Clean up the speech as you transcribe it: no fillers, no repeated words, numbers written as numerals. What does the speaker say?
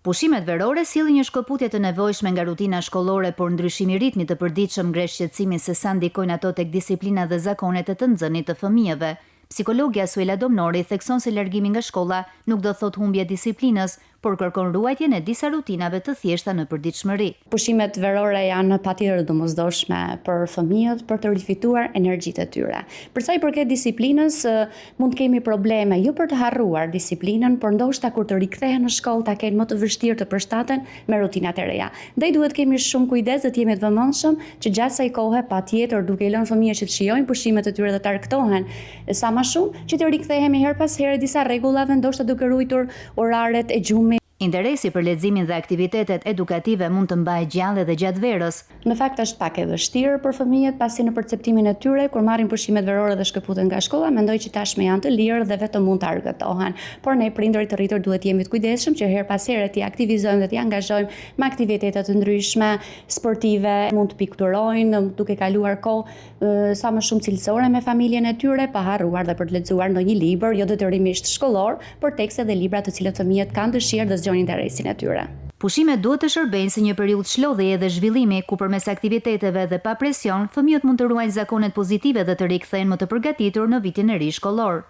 Pushimet verore sillin një shkëputje të nevojshme nga rutina shkollore, por ndryshimi i ritmit të përditshëm ngresh shqetësimin se sa ndikojnë ato tek disiplina dhe zakonet e të nxënit të fëmijëve. Psikologja Suela Domnori thekson se largimi nga shkolla nuk do thot humbje disiplinës, por kërkon ruajtjen e disa rutinave të thjeshta në përditshmëri. Pushimet verore janë patjetër domosdoshme për fëmijët për të rifituar energjitë e tyre. Për sa i përket disiplinës, mund të kemi probleme jo për të harruar disiplinën, por ndoshta kur të rikthehen në shkollë ta kenë më të vështirë të përshtaten me rutinat e reja. Ndaj duhet kemi shumë kujdes dhe të jemi të vëmendshëm që gjatë kësaj kohe patjetër duke i lënë fëmijët që të shijojnë pushimet e tyre dhe të argëtohen sa më shumë, që të rikthehemi her pas here disa rregullave, ndoshta duke ruajtur oraret e gjumit. Interesi për leximin dhe aktivitetet edukative mund të mbajë gjallë edhe gjatë verës. Në fakt është pak e vështirë për fëmijët pasi në perceptimin e tyre kur marrin pushimet verore dhe shkëputen nga shkolla, mendoj që tashmë janë të lirë dhe vetëm mund të argëtohen. Por ne prindërit të rritur duhet jemi të kujdesshëm që her pas here t'i aktivizojmë dhe t'i angazhojmë me aktivitete të ndryshme, sportive, mund të pikturojnë, duke kaluar kohë sa më shumë cilësore me familjen e tyre, pa harruar dhe për të lexuar ndonjë libër, jo detyrimisht shkollor, por tekste dhe libra të cilët fëmijët kanë dëshirë dhe interesin e tyre. Pushimet duhet të shërbejnë si një periudhë shlodheje dhe zhvillimi, ku përmes aktiviteteve dhe pa presion, fëmijët mund të ruajnë zakonet pozitive dhe të rikthehen më të përgatitur në vitin e ri shkollor.